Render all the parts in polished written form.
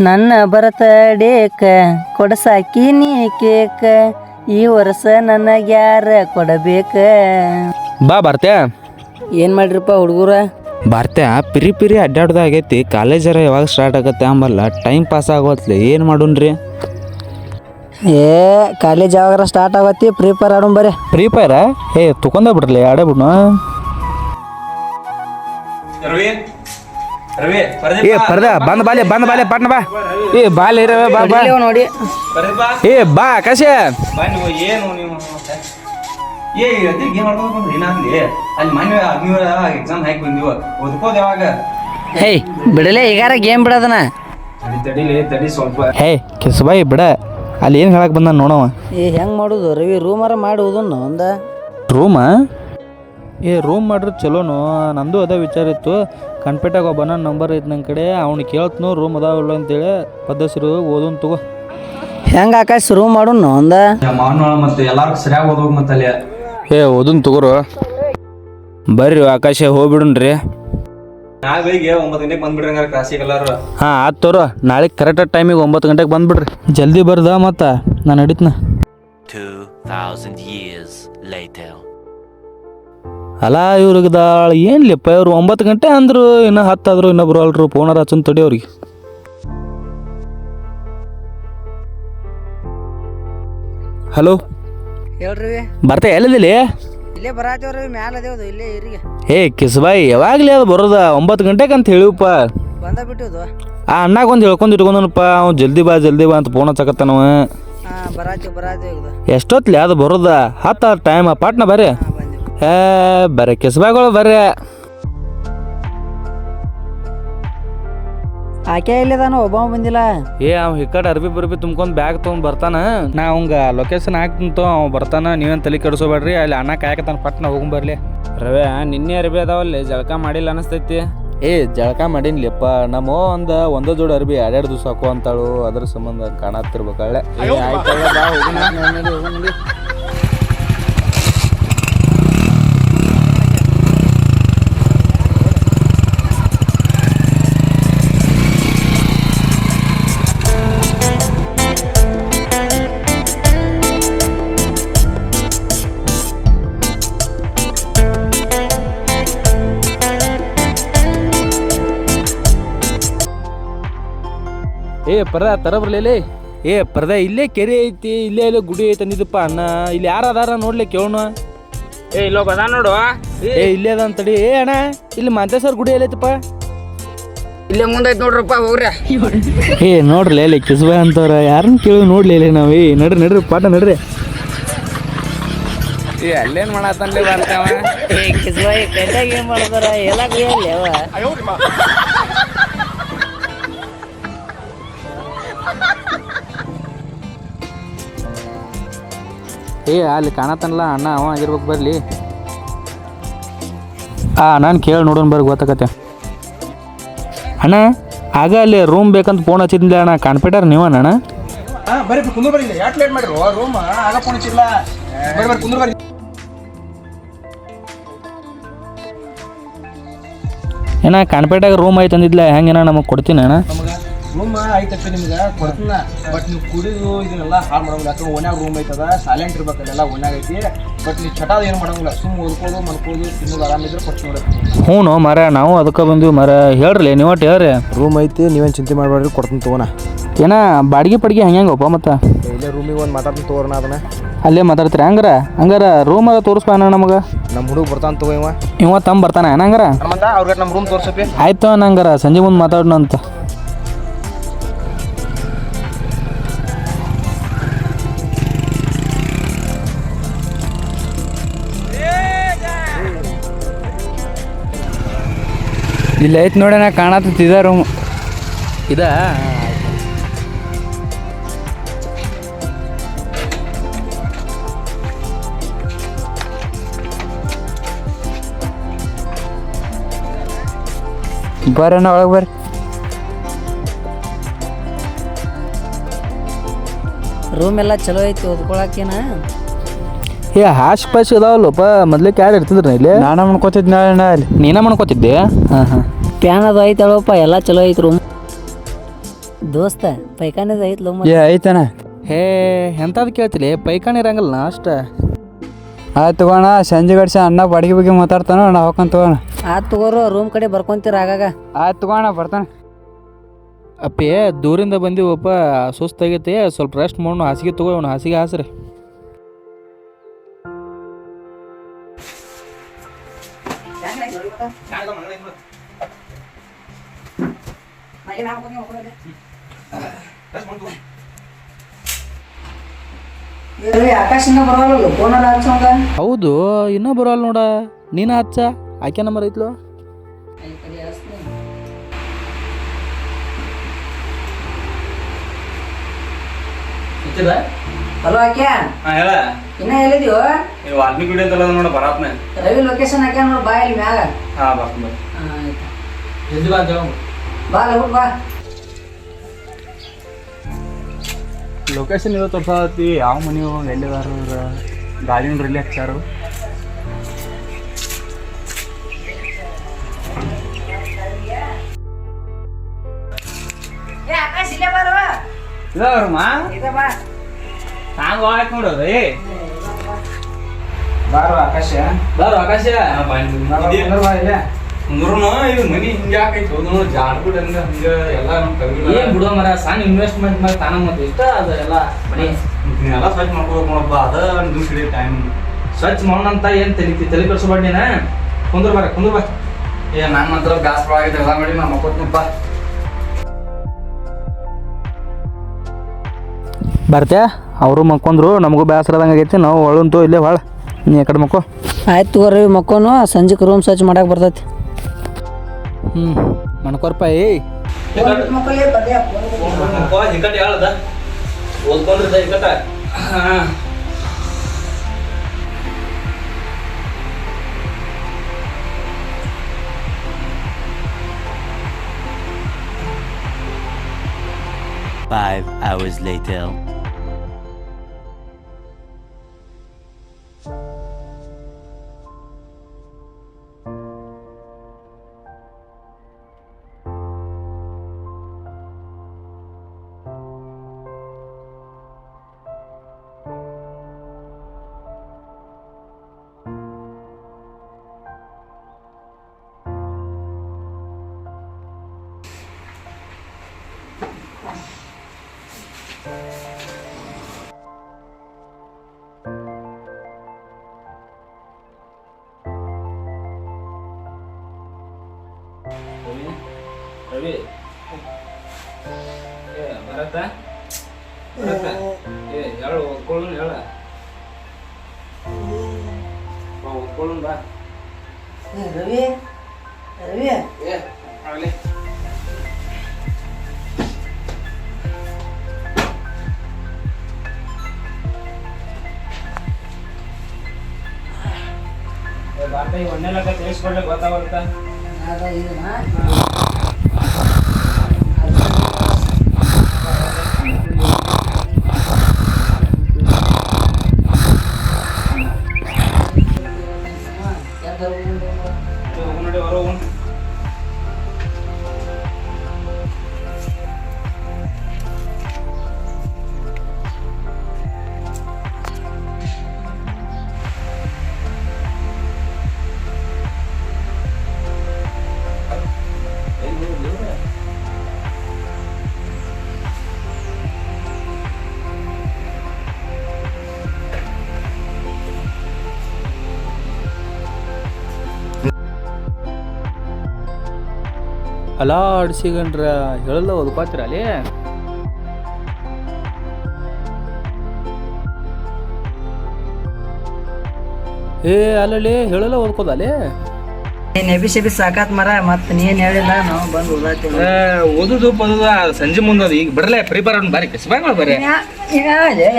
ನನ್ನ ಬರ್ತಡೇಕ ಕೊಡಸಾಕಿ ನೀ ಕೇಕ ಈ ವರ್ಷ ನನಗ್ಯಾರ ಕೊಡಬೇಕ. ಬಾ ಬರ್ತೆ ಏನು ಮಾಡ್ರಿಪ್ಪ ಹುಡುಗರ? ಬರ್ತೆ ಪಿರಿ ಪಿರಿ ಅಡ್ಡಾಡ್ದಾಗೈತಿ. ಕಾಲೇಜರ ಯಾವಾಗ ಸ್ಟಾರ್ಟ್ ಆಗತ್ತೆ ಅಂಬಲ್ಲ, ಟೈಮ್ ಪಾಸ್ ಆಗೋತ್ಲಿ. ಏನು ಮಾಡೋಣ್ರಿ? ಏ ಕಾಲೇಜ್ ಯಾವಾಗ ಸ್ಟಾರ್ಟ್ ಆಗತ್ತಿ? ಫ್ರೀ ಫೈರ್ ಆಡೋಣ ಬರ್ರಿ. ಫ್ರೀ ಫೈರ ತುಕೊಂಡ ಬಿಡ್ಲಿ, ಆಡೇ ಬಿಡ್ನು. ಏ ಪರ್ದ ಬಂದ್ ಬಾಲೆ ಪಟ್ನ ಬಾ. ಏ ಬಾಲೆ ಬಾ ಬಾ ನೋಡಿ. ಏ ಬಾ ಆಕಾಶ. ಏನು ನೀವು ಗೇಮ್ ಆಡ್ಕೊಂಡು ಬಂದ್ರಿ ಅಲ್ಲಿ ಮನೆ ಎಕ್ಸಾಮ್ ಹಾಕಿ ಬಂದಿವ ಓದ್ಕೋದು ಯಾವಾಗ? ಹೇ ಬಿಡಲೇ ಈಗಾರ ಗೇಮ್ ಬಿಡೋದನ. ತಡಿ ಸ್ವಲ್ಪ. ಹೇ ಕಿಸ್ಬಾಯಿ ಬಿಡ, ಅಲ್ಲಿ ಏನು ಹೇಳಕ್ ಬಂದ ನೋಡವ. ಏ ಹೆಂಗೆ ಮಾಡೋದು ರವಿ? ರೂಮರ ಮಾಡುವುದನ್ನು ಒಂದ ರೂಮ? ರೂಮ್ ಮಾಡ್ರೆ ಚಲೋನು. ನಂದು ಅದೇ ವಿಚಾರ ಇತ್ತು. ಕನ್ಪೇಟಾಗ ಒಬ್ಬನ ನಂಬರ್ ಐತೆ ನನ್ನ ಕಡೆ, ಅವ್ನು ಕೇಳ್ತನು ರೂಮ್ ಅದಾವಿಲ್ಲ ಅಂತೇಳಿ. ಪದ್ದಸಿರು ಓದೋನ್ ತಗೋ. ಹೆಂಗೆ ಆಕಾಶ್ ರೂಮ್ ಮಾಡೋಣ ಒಂದ? ಮಾವನ ಮತ್ತೆ ಎಲ್ಲಾರ್ಗು ಸರಿಯಾಗಿ ಓದೋಗಿ ಮತ್ತೆ ಅಲ್ಲಿ ಓದೋನ್ ತಗೋರು. ಬರ್ರಿ ಆಕಾಶ ಹೋಗ್ಬಿಡುನ್ರಿ. ನಾಳೆ ಬೆಳಿಗ್ಗೆ 9 ಗಂಟೆಗೆ ಬಂದ್ಬಿಡ್ರಿ ಹಂಗಾರೆ ಕ್ಲಾಸಿಗೆ ಎಲ್ಲಾರು. ಹಾಂ ಆತ್ ತೋರು. ನಾಳೆ ಕರೆಕ್ಟ್ ಟೈಮಿಗೆ 9 ಗಂಟೆಗೆ ಬಂದ್ಬಿಡ್ರಿ. ಜಲ್ದಿ ಬರ್ದ ಮತ್ತು ನಾನು ನಡೀತ್ನ. 2000 years later. ಅಲ್ಲ ಇವ್ರಿಗದಾಳ ಏನ್ಲಿಪ್ಪ ಇವ್ರು 9 ಗಂಟೆ ಅಂದರು, ಇನ್ನೂ 10 ಆದ್ರು ಇನ್ನೊಬ್ರು ಅಲ್ರು. ಫೋನರ ಹಚ್ಚನ್ ತಡಿ ಅವ್ರಿಗೆ. ಹಲೋ ಹೇಳ್ರಿ. ಬರ್ತಾ ಎಲ್ಲಿದ್ದಿಲ್ಲ? ಇಲ್ಲೇ ಬರಾತೇವ್ರಿ, ಮ್ಯಾಲ ಅದೇವ್ದು ಇಲ್ಲೇ ಇರಿಗೆ. ಕಿಸ್ಬಾಯಿ ಯಾವಾಗಲೇ ಅದು ಬರೋದ 9 ಗಂಟೆಗೆ ಅಂತ ಹೇಳಿವಪ್ಪ. ಬಂದ ಬಿಟ್ಟಿದ್ದು. ಆ ಅಣ್ಣಾಗ ಒಂದು ಹೇಳ್ಕೊಂಡು ಇಟ್ಕೊಂಡನಪ್ಪ. ಅವ್ನು ಜಲ್ದಿ ಬಾ ಅಂತ ಫೋನ್ ಹಚ್ಚಕತ್ತಾನವ. ಹಾಂ ಬರಾತೇವ್. ಎಷ್ಟೊತ್ಲಿ ಅದು ಬರೋದ? 10 ಟೈಮ್ ಪಾಟ್ನ ಬರ್ರಿ. ಬರ್ರಿ ಕಿಸ್ಬಾಯಿಗಳು ಬರ್ರಿ. ಆಕೆ ಇಲ್ಲದಾನ, ಒಬ್ಬ ಬಂದಿಲ್ಲ. ಅವ್ ಈ ಕಡೆ ಅರ್ಬಿ ತುಂಬ್ಕೊಂಡು ಬ್ಯಾಗ್ ತೊಗೊಂಡು ಬರ್ತಾನ. ನಾ ಅವಂಗ ಲೊಕೇಶನ್ ಹಾಕ್ತಂತ ಅವ್ ಬರ್ತಾನ. ನೀವೇನು ತಲೆ ಕೆಡಿಸೋಬೇಡ್ರಿ. ಅಲ್ಲಿ ಅಣ್ಣ ಕಾಯಕತ್ತಾನ, ಪಟ್ನ ಹೋಗ್ಬರ್ಲಿ. ರವೆ ನಿನ್ನೆ ಅರ್ಬಿ ಅದಾವಲ್ಲಿ, ಜಳಕ ಮಾಡಿಲ್ಲ ಅನಿಸ್ತೈತಿ. ಜಳಕ ಮಾಡೀನಿಲಿಪ್ಪ. ನಮ್ಮ ಒಂದೇ ಜೋಡಿ ಅರ್ಬಿ 2 ದಿವಸ ಹಾಕೋ ಅಂತಾಳು. ಅದ್ರ ಸಂಬಂಧ ಕಾಣತ್ತಿರ್ಬೇಕಳ್ಳೆ. ಪರ್ದ ತರಬರ್ಲಿ. ಪರ್ದ ಇಲ್ಲೇ ಕೆರೆ ಐತಿ, ಇಲ್ಲೇ ಗುಡಿ ಐತಿ ಅಂದಿದ್ದಪ್ಪ ಅಣ್ಣ. ಇಲ್ಲಿ ಯಾರು ಅದಾರ ನೋಡ್ಲಿ ಕೇಳೋಣ. ಇಲ್ಲೋ ಬದ ನೋಡು. ಇಲ್ಲೇ ಅದ ಅಂತಡಿ. ಅಣ್ಣ ಇಲ್ಲಿ ಮಾಂತೇಶ್ವರ ಗುಡಿ ಎಲ್ಲೈತಪ್ಪ? ಇಲ್ಲೇ ಮುಂದೈತಿ ನೋಡ್ರಪ್ಪ, ಹೋಗ್ರಿ. ನೋಡ್ರಿ ಇಲ್ಲಿ ಕಿಸ್ಬಾಯ್ ಅಂತವ್ರ, ಯಾರನ್ನ ಕೇಳಿ ನೋಡ್ಲಿ ಇಲ್ಲಿ ನಾವು. ನಡ್ರಿ ಪಾಠ ನಡ್ರಿ. ಅಲ್ಲೇನ್ ಮಾಡತ್ತನ್ಲಿ ಬರ್ತಾವ. ಕಿಸ್ಬಾಯಿ ಪೆಟ್ಟಾಗ ಏನು ಮಾಡ್ತಾರ ಎಲ್ಲ ಕುಯ್ಯಲ್ಲಿ ಅವ. ಅಲ್ಲಿ ಕಾಣತ್ತನಲ್ಲ ಅಣ್ಣ, ಅವ ಆಗಿರ್ಬೇಕು. ಬರ್ಲಿ ನಾನು ಕೇಳಿ ನೋಡೋಣ ಬರ್ರಿ, ಗೊತ್ತಾಗತ್ತೆ. ಅಣ್ಣ ಆಗ ಅಲ್ಲಿ ರೂಮ್ ಬೇಕಂತ ಫೋನ್ ಹಚ್ಚಿದ್ದಿಲ್ಲ ಅಣ್ಣ. ಕಾನ್ಪೇಟಾರ ನೀವಣ್ಣ? ಬರ್ರಿ ಕುಂದ್ರ ಬರ್ರಿ. ಯಾಕೆ ಲೇಟ್ ಮಾಡಿರು? ರೂಮ್ ಆಗ ಫೋನ್ ಹಚ್ಚಿಲ್ಲ. ಬರ್ರಿ ಕುಂದ್ರ ಬರ್ರಿ. ಏನ ಕಾನ್ಪೇಟಾಗ ರೂಮ್ ಐತೆ ಅಂದಿದ್ಲ, ಹೆಂಗೇನ ನಮಗೆ ಕೊಡ್ತೀನಿ ಅಣ್ಣ? ರೂಮ್ ಐತಪ್ಪ ನಿಮ್ಗೆ ಕೊಡ್ತೀನ. ಬಟ್ ನೀವು ಕುಡಿದು ಇದನ್ನೆಲ್ಲ ಹಾಳು ಮಾಡೋಂಗಿಲ್ಲ. ಯಾಕಂದ್ರೆ ಓನ್ಯಾಗ ರೂಮ್ ಐತದ, ಸೈಲೆಂಟ್ ಇರ್ಬೇಕಲ್ಲ. ಓನ್ಯಾಗ ಐತಿ. ಬಟ್ ನೀವು ಚಟಾದ ಏನು ಮಾಡೋಂಗಿಲ್ಲ. ಸುಮ್ಮನೆ ಓದ್ಕೋದು ಮನ್ಕೋದು ತಿನ್ನೋದು ಆರಾಮಿದ್ರೆ ಕೊಡ್ತೀನಿ ನೋಡ್ರಿ. ಹ್ಞೂ ಮರ, ನಾವು ಅದಕ್ಕೆ ಬಂದಿವಿ ಮರ. ಹೇಳ್ರಿ ನೀವು ಒಟ್ಟು ಹೇಳ್ರಿ. ರೂಮ್ ಐತಿ, ನೀವೇನು ಚಿಂತೆ ಮಾಡಬೇಡ್ರಿ, ಕೊಡ್ತೀನಿ ತಗೋಣ. ಏನ ಬಾಡಿಗೆ ಪಡಿಗೆ ಹೆಂಗಪ್ಪ ಮತ್ತೆ? ಇಲ್ಲೇ ರೂಮಿಗೆ ಒಂದು ಮಾತಾಡ್ತೀನಿ ತಗೋಣ. ಅದನ್ನ ಅಲ್ಲೇ ಮಾತಾಡ್ತೀರಿ? ಹಂಗಾರ ರೂಮ್ ಅದ ತೋರಿಸ್ಪ ಅಣ್ಣ ನಮಗೆ. ನಮ್ಮ ಹುಡುಗ ಬರ್ತಾನೆ ತಗೋ. ಇವ ತಮ್ಮ ಬರ್ತಾನೆ ಹಂಗಾರ? ಅವ್ರಿಗೆ ನಮ್ಮ ರೂಮ್ ತೋರ್ಸಪ್ಪಿ. ಆಯ್ತು ನಂಗಾರ ಸಂಜೆ ಮುಂದೆ ಮಾತಾಡೋಣ ಅಂತ. ಇಲ್ಲ ಐತಿ ನೋಡೋಣ, ಕಾಣತ್ತಿದ ರೂಮ್ ಇದ. ಬರ್ರಣ್ಣ ಒಳಗೆ ಬರ್ರಿ. ರೂಮ್ ಎಲ್ಲ ಚಲೋ ಐತಿ ಓದ್ಕೊಳಕೇನ? ಹಾಶ್ ಪಾಶ್ ಇದಾವಲ್ಲಪ್ಪ. ಮೊದ್ಲಿಕ್ಕೆ ಯಾರು ಇರ್ತಿದ್ರಿ ಇಲ್ಲಿ? ನಾನು ಮಾಡ್ಕೋತಿದ್ ನಾಳೆ ಅಲ್ಲಿ. ನೀನ ಮಾಡ್ಕೋತಿದ್ದೆ? ಪ್ಯಾನ್ ಅದು ಐತಳಪ್ಪ, ಎಲ್ಲ ಚಲೋ ಐತಿ ರೂಮ್. ದೋಸ್ತ ಪೈಖಾನೆದ ಐತ್ಲೋ ಏ ಐತನ ಹೇ ಎಂಥದ್ದು ಕೇಳ್ತಿಲಿ ಪೈಕಾನಿ ಇರಂಗಿಲ್ಲ ಅಷ್ಟ ಆಯ್ತು ತಗೋಣ ಸಂಜೆ ಗಡ್ಸ ಅಣ್ಣ ಬಾಡಿಗೆ ಬಗ್ಗೆ ಮಾತಾಡ್ತಾನ ನಾ ಹೋಗ್ಕೊಂತ ತಗೋಣ ಆತ್ ತಗೋರು ರೂಮ್ ಕಡೆ ಬರ್ಕೊಂತೀರ ಆಗಾಗ. ಆಯ್ತು ತಗೋಣ ಬರ್ತಾನೆ. ಅಪ್ಪಿ ದೂರಿಂದ ಬಂದಿವಪ್ಪ ಸುಸ್ತಾಗೈತಿ ಸ್ವಲ್ಪ ರೆಸ್ಟ್ ಮಾಡೋಣ ಹಾಸಿಗೆ ತಗೋ ಅವ್ನು ಹಾಸಿಗೆ ಹಾಸ್ರಿ ಆಕಾಶ ಇನ್ನ ಬರವಲ್ಲ ಫೋನಲ್ಲ ಹಚ್ಚೋಂಗ. ಹೌದು ಇನ್ನೂ ಬರೋಲ್ಲ ನೋಡ ನೀನು ಹಚ್ಚ ಆಕೆ ನಂಬರ್ ಐತ್ಲೋ ಹಲೋ ಆಕ್ಯಾ ಹೇಳ ಇನ್ನ ಎಲ್ಲಿದೀವೋ? ವಾಲ್ಮೀಕಿ ವಿಡಿಯೋ ಅಂತಲ್ಲ ನೋಡ ಬರಾತ್ನ. ರವಿ ಲೊಕೇಶನ್ ಹಾಕ್ಯ ನೋಡ್ ಬಾ ಇಲ್ಲಿ ಮ್ಯಾಗ. ಹಾ ಬರ್ತೀನಿ ಆಯ್ತು ಜಲ್ದಿ ಬಾ ಅಂತ ಬಾ ಲಗು ಬಾ. ಲೊಕೇಶನ್ ಇರೋ ತೋರ್ಸಾತಿ ಯಾವ ಮನೆ ಎಲ್ಲಿದಾರ ಗಾಡಿ ಇಲ್ಲಿ ಹಚ್ಚಾರು. ಏ ಆಕಾಶ ಇಲ್ಲೇ ಬಾರೋ. ಇದಾವ್ರಮ್ಮ ಇದ ಬಾ. ಹಂಗ ಆಯ್ತು ನೋಡೋದು ಬಾರೋ ಆಕಾಶ ಬಾರು ಆಕಾಶ ಅಂದ್ರೂ ಇದು ಮನಿ ಹಿಂಗ ಯಾಕೈತಿ ಹೋದ್ರು ಜಾಡ್ಬಿಡ ಹಂಗ ಹಂಗ ಎಲ್ಲ ಏನ್ ಬಿಡೋ ಮರ ಸಣ್ಣ ಇನ್ವೆಸ್ಟ್ಮೆಂಟ್ ಮಾಡಿ ತಾನ ಮತ್ತೆ ಇಷ್ಟ ಅದ ಎಲ್ಲ ಮನೆ ಎಲ್ಲ ಸ್ವಚ್ಛ ಮಾಡ್ಕೋಬೇಕು ನೋಡಪ್ಪ ಅದ ಒಂದು ಕಡೆ ಟೈಮ್ ಸ್ವಚ್ಛ ಮಾಡೋಣಂತ ಏನ್ ತಲೆ ಕೆಡ್ಸಬೇಡ ನೀನ ಕುಂದ್ರ ಬಾ ಏ ನನ್ನ ಹತ್ರ ಗ್ಯಾಸ್ ಒಳಗೈತೆ ಎಲ್ಲ ಮಾಡಿ ನಾ ಮಕ್ಕೋತ್ನಪ್ಪ. ಬರ್ತ್ಯಾ ಅವರು ಮಕ್ಕೊಂಡ್ರು ನಮಗೂ ಬೇಸರದಂಗೆ ಆಗೈತಿ ನಾವು ಒಳಂತು ಇಲ್ಲೇ ಭಾಳ ನೀ ಕಡೆ ಮಕ್ಕೋ. ಆಯ್ತು ತಗೋ ರವಿ ಮಕ್ಕೋನು ಸಂಜೆಗೆ ರೂಮ್ ಸ್ವಚ್ಛ ಮಾಡಕ್ ಬರ್ತೈತಿ. ಮಣ್ಕೊರ್ಪ ಏಯ್ ಹಿಕಟ್ ಹೇಳದ ಓದ್ಕೊಂಡ್ರಿದ್ದ ಹಿಕಟ. Five hours later. ರವಿ ಏ ಭರತ ಏ ಹೇಳು ಓದ್ಕೊಳ್ಳೋಣ ಹೇಳ ಓದ್ಕೊಳ್ಳೋಣ ಬಾ ರವಿ ರವಿ ಏ ಆಗಲಿ ಬಾಟ ಈ ಒಂದೇ ಲಕ್ಕ ತಿಳಿಸ್ಕೊಡ್ಲಿ ಗೊತ್ತಾಗುತ್ತೆ. ಅದ ಇದನ್ನ ನೋಡಿ ಹೊರ ಹೋಗೋಣ. ಅಲ್ಲ ಅಡ್ಸಿಗಂಡ್ರ ಹೇಳಲ್ಲ ಓದ್ಕೋತೀರ ಅಲ್ಲಿ ಏ ಅಲ್ಲಲ್ಲಿ ಹೇಳಲ್ಲ ಓದ್ಕೋದ ಅಲ್ಲಿ ನೆಬಿ ಶೆಬಿ ಸಾಕಾತ್ ಮರ ಮತ್ ನೀನ್ ಹೇಳಿಲ್ಲ ನಾವು ಬಂದು ಓದಾತೀವಿ. ಓದುದು ಪದುದ ಸಂಜೆ ಮುಂದದ ಈಗ ಬರಲೇ ಪ್ರಿಪೇರ್ ಬಾರಿ ಕಸ್ಬಾಗ ಬರ್ರಿ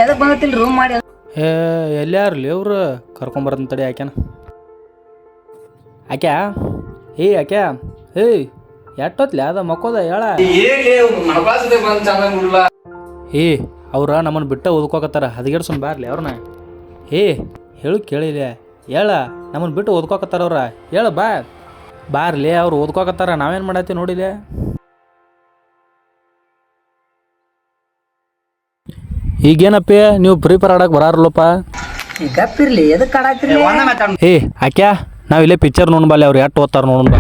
ಎದಕ್ ಬಂದಿಲ್ಲ ರೂಮ್ ಮಾಡಿ. ಏ ಎಲ್ಲಾರ್ಲಿ ಅವ್ರು ಕರ್ಕೊಂಬರತ್ತಂತ ತಡಿ ಆಕ್ಯಾನ ಆಕ್ಯಾ ಏಯ್ ಆಕ್ಯಾ ಏಯ್ ಎಟ್ಟೊತ್ಲಿ ಅದ ಮಕ್ಕೋದ ಹೇಳ ಏ ಅವ್ರ ನಮ್ಮನ್ನು ಬಿಟ್ಟ ಓದ್ಕೋಕತ್ತಾರ ಹದಗೆಡ್ಸೊಂಡ್ ಬಾರ್ಲಿ ಅವ್ರನ್ನ ಏ ಹೇಳು ಕೇಳಿಲ್ಲ ಹೇಳ ನಮ್ಮನ್ನು ಬಿಟ್ಟು ಓದ್ಕೋಕತ್ತಾರ ಅವ್ರ ಹೇಳ ಬಾರ್ಲಿ ಅವ್ರು ಓದ್ಕೋಕತ್ತಾರ ನಾವೇನು ಮಾಡತ್ತೀವಿ ನೋಡಿಲೆ ಈಗೇನಪ್ಪಿ ನೀವು ಫ್ರೀ ಫೈರ್ ಆಡಕ್ಕೆ ಬರಾರಲ್ಲಪ್ಪ. ಗಪ್ಪಿರ್ಲಿ ಎದಕ್ಕೆ ಆಡಾಕ್ತಿರ್ಲಿ? ಏ ಆಕ್ಯಾ ನಾವು ಇಲ್ಲೇ ಪಿಕ್ಚರ್ ನೋಡ್ಬಲ್ಲಿ ಅವ್ರು ಎಷ್ಟು ಓದ್ತಾರ ನೋಡ್ಬ.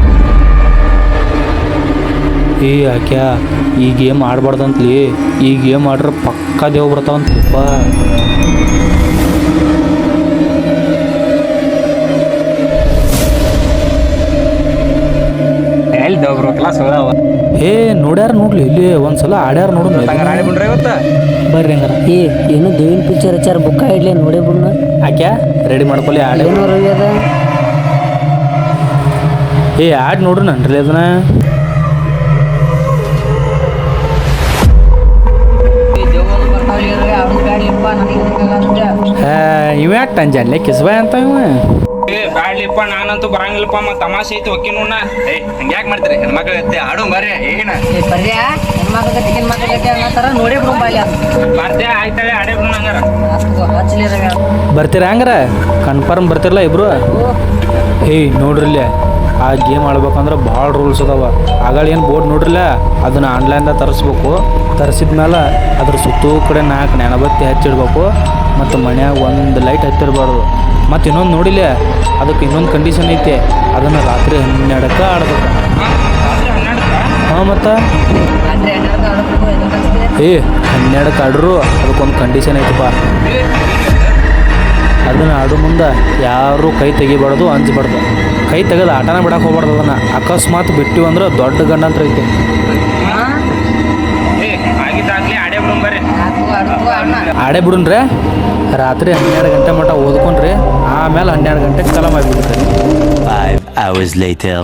ಏ ಆಕ್ಯಾ ಈ ಗೇಮ್ ಆಡ್ಬಾರ್ದಂತ್ಲಿ, ಈ ಗೇಮ್ ಆಡ್ರೆ ಪಕ್ಕಾ ದೇವ್ ಬರ್ತಾವಂತಪ್ಪ. ಏ ನೋಡ್ಯಾರ ನೋಡ್ಲಿ ಇಲ್ಲಿ ಒಂದ್ಸಲ ಆಡ್ಯಾರ ನೋಡು ಬರ್ರಿ ಹಂಗಾರ. ಏ ಏನು ದೇವಿನ ಪಿಕ್ಚರ್ ಹಚ್ಚಾರ ಬುಕ್ಕ ಇಡ್ಲಿ ನೋಡೇ ಬಿಡ್ನ. ಆಕ್ಯಾ ರೆಡಿ ಮಾಡ್ಕೊಲಿ ಆಡ. ಏನೋ ರವಿ ಅದ ಏ ಆಡ್ ನೋಡ್ರಿ ನನ್ರಿ ಅದನ್ನ. ಇವ್ಯಾಟ್ ಅಂಜಲ್ಲೇ ಕಿಸ್ಬಾಯ್ ಅಂತ ಇವ. ಏ ಬ್ಯಾಡ್ಲಿಪ್ಪ ನಾನಂತೂ ಬರಂಗಿಲ್ಲಪ್ಪ. ಮತ್ತೆ ತಮಾಷೆ ಐತಿ ಹೊಕ್ಕಿ ನೋಡ. ಏ ಹಂಗ್ಯಾಕ್ ಮಾಡ್ತೀರಿ ಹೆಣ್ಮಕ್ಳ ಎತ್ತೆ ಆಡು ಬರ್ರಿ. ಏನ ಬರ್ರಿ ಹೆಣ್ಮಕ್ಳ ಚಿಕನ್ ಮಕ್ಕಳ ಅನ್ನತ್ತಾರ ನೋಡೇ ಬಿಡು ಬಾಯ್ಲಿ ಬರ್ತೆ ಆಯ್ತಾಳೆ ಆಡೇ ಬಿಡು ಹಂಗಾರ. ಹಚ್ಚಲಿ ರವಿ ಬರ್ತೀರ ಹಂಗಾರ ಕನ್ಫರ್ಮ್ ಬರ್ತಿರಲ್ಲ ಇಬ್ರು. ಏಯ್ ನೋಡ್ರಿಲ್ಲ ಆ ಗೇಮ್ ಆಡ್ಬೇಕಂದ್ರೆ ಭಾಳ ರೂಲ್ಸ್ ಅದಾವ. ಆಗಳ ಏನು ಬೋರ್ಡ್ ನೋಡ್ರಿಲ್ಲ ಅದನ್ನ ಆನ್ಲೈನ್ದಾಗ ತರಿಸ್ಬೇಕು. ತರಿಸಿದ್ಮೇಲೆ ಅದ್ರ ಸುತ್ತೂ ಕಡೆ 4 ನೆನಬತ್ತಿ ಹಚ್ಚಿಡ್ಬೇಕು. ಮತ್ತು ಮನ್ಯಾಗ ಒಂದು ಲೈಟ್ ಹತ್ತಿರಬಾರ್ದು. ಮತ್ತು ಇನ್ನೊಂದು ನೋಡಿಲ್ಲ ಅದಕ್ಕೆ ಇನ್ನೊಂದು ಕಂಡೀಷನ್ ಐತೆ, ಅದನ್ನು ರಾತ್ರಿ 12ಕ್ಕೆ ಆಡ್ಬೇಕು. ಹಾಂ ಮತ್ತು ಏ 12ಕ್ಕೆ ಆಡ್ರು ಅದಕ್ಕೊಂದು ಕಂಡೀಷನ್ ಐತಪ್ಪ. ಅದನ್ನು ಆಡೋ ಮುಂದೆ ಯಾರೂ ಕೈ ತೆಗಿಬಾರ್ದು, ಅಂಜಬಾರ್ದು. ಕೈ ತೆಗೆದು ಆಟನ ಬಿಡಕ್ಕೆ ಹೋಗ್ಬಾರ್ದು. ಅದನ್ನು ಅಕಸ್ಮಾತ್ ಬಿಟ್ಟಿವಂದ್ರೆ ದೊಡ್ಡ ಗಂಡಂತ್ರ ಐತಿ. ಏ ಆಗಿದ್ದಾಗ್ಲಿ ಆಡೇ ಬಿಡು ಬರ್ರಿ. ಆಡೇ ಬಿಡುನ್ರಿ. ರಾತ್ರಿ 12 ಗಂಟೆ ಮಟ್ಟ ಓದ್ಕೊಂಡ್ರಿ, ಆಮೇಲೆ 12 ಗಂಟೆಗೆ ಚಾಲು ಮಾಡಿಬಿಡ್ರಿ. 5 hours later.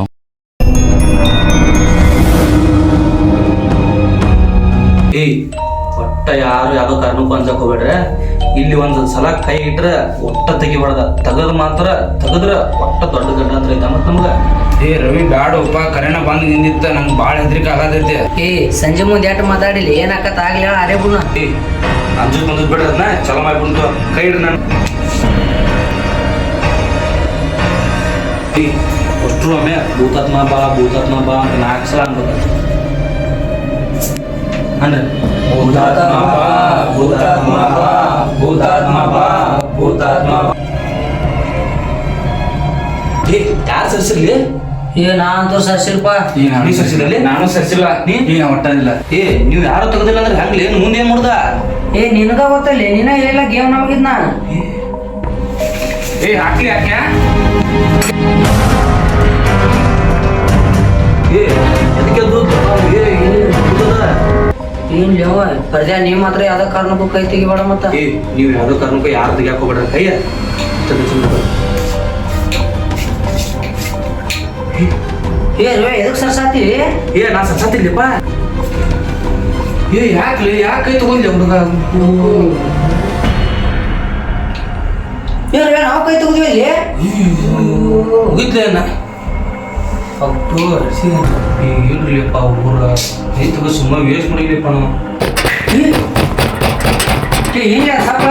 ಏಯ್ ಒಟ್ಟ ಯಾರು ಯಾವುದೋ ಕಾರಣಕ್ಕೂ ಅಂಜಕ್ಕೆ ಹೋಗ್ಬೇಡ್ರಿ. ಇಲ್ಲಿ ಒಂದು ಸಲ ಕೈ ಇಟ್ರೆ ಒಟ್ಟ ತೆಗಿಬಾರ್ದ. ತೆಗದ್ರೆ ಒಟ್ಟ ದೊಡ್ಡ ಗಂಡ ಅಂತ ಐತೆ ಮತ್ತೆ ನಮ್ಗೆ. ಏ ರವಿ ಬ್ಯಾಡಪ್ಪ, ಕರೆನ ಬಂದು ನಿಂದಿತ್ತ ನಂಗೆ ಭಾಳ ಹೆದ್ರಿಕೆ ಆಗತೈತಿ. ಏ ಸಂಜೆ ಮುಂದೆ ಎಷ್ಟು ಮಾತಾಡಿಲ್ಲ ಏನಾಕತ್ತ ಆಗ್ಲಿ ಆಡೇ ಬಿಡ್ನ. ಏ ಅಂಜದ್ ಬಂದದ್ ಬಿಡ್ರಿ, ಅದನ್ನ ಚಲೋ ಮಾಡಿಬಿಡ್ತು. ಕೈ ಇಡ್ರಿ ನಾನು. ಏ ಅಷ್ಟ್ರು ಒಮ್ಮೆ ಭೂತಾತ್ಮ ಬಾ ಅಂತ 4 ಸಲ ಅನ್ಬೇಕು. ಅಂದ್ರೆ ಭೂತಾತ್ಮ ಬಾ ಭೂತಾತ್ಮ ಬಾ ಭೂತಾತ್ಮ ಬಾ ಭೂತಾತ್ಮ ಬಾ. ಏ ಯಾರು ಸರ್ಸಿರ್ಲಿ? ಏ ನಾ ಅಂತೂ ಸರ್ಸಿಲ್ಪ. ನೀ ಸರ್ಸಿದಲ್ಲಿ? ನಾನು ಸರ್ಸಿಲ್ಲ. ನೀ ಒಟ್ಟಿಲ್ಲ. ಏ ನೀವು ಯಾರು ತೆಗೆದಿಲ್ಲ ಅಂದ್ರೆ ಹಂಗ್ಲಿ ಏನು ಮುಂದೆ ಏನ್ ಮಾಡ್ದ? ಏ ನಿನಗ ಗೊತ್ತಲ್ಲಿ ನೀನ ಇಲ್ಲ ಗೇಮ್ ನಮಗಿದ್ನ. ಏ ಹಾಕ್ಲಿ ಯಾಕೆ? ಏ ಅದಕ್ಕೆ ಏನ್ ಲೇವ ಪರ್ದ್ಯಾ ನೀ ಮಾತ್ರ ಯಾವ್ದೋ ಕಾರಣಕ್ಕೂ ಕೈ ತೆಗಿಬೇಡ ಮತ್ತ. ಏ ನೀವು ಯಾವ್ದೋ ಕಾರಣಕ್ಕೂ ಯಾರು ತೆಗಿಯಾಕ ಹೋಗ್ಬೇಡ್ರಿ ಕೈಯ. ಏ ರವಿ ಎದಕ್ ಸರ್ಸಾತಿ? ಏ ನಾ ಸತ್ತಿಲ್ಲಪ್ಪ. ಏ ಯಾಕ್ಲಿ ಯಾಕೆ ಕೈ ತಗೊಂಡ್ಲಿ ಹುಡುಗ? ಏ ರವಿ ನಾವು ಕೈ ತಗೋದಿವಿ ಇಲ್ಲಿ. ಮುಗಿತ್ಲೇನ ಅಪ್ಪು ಇಲ್ರಿಪ್ಪ ಊರ ಕೈ ತಗೋ ಸುಮ್ಮ ವೇಸ್ಟ್ ಮಾಡಿಲ್ಲಪ್ಪ ನಾವು. ಹಿಂಗ ಸಾಕ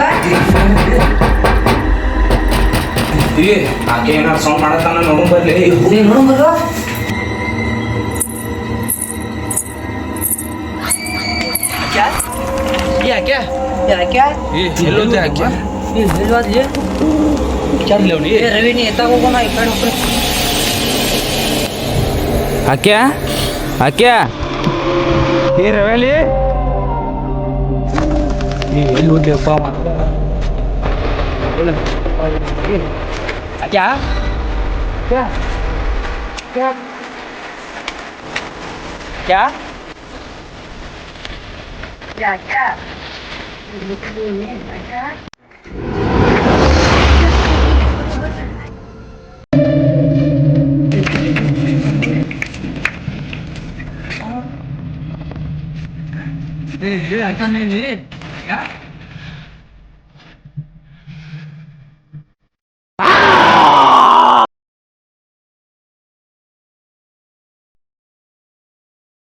ಏ ಆಕೆ ಏನಾರು ಸೌಂಡ್ ಮಾಡತ್ತಾನ ನೋಡು ಬರ್ಲಿ. ನೋಡ್ಬೋದು. ಯಾಕೆ ಯಾಕೆ ಎಲ್ಲೋದೆ ಯಾಕೆ ರವಿ ನೀ ಎತ್ತಾಗ ಹೋಗೋಣ ಈ ಕಡೆ ಹೋಗ್ರಿ. ಆಕ್ಯಾ ಆಕ್ಯಾ ಏ ರವೇಲಿ ಎಲ್ಲಿ ಹೋಗ್ಲಿಪ್ಪ ಕ್ಯಾ ಕ್ಯಾ Yeah.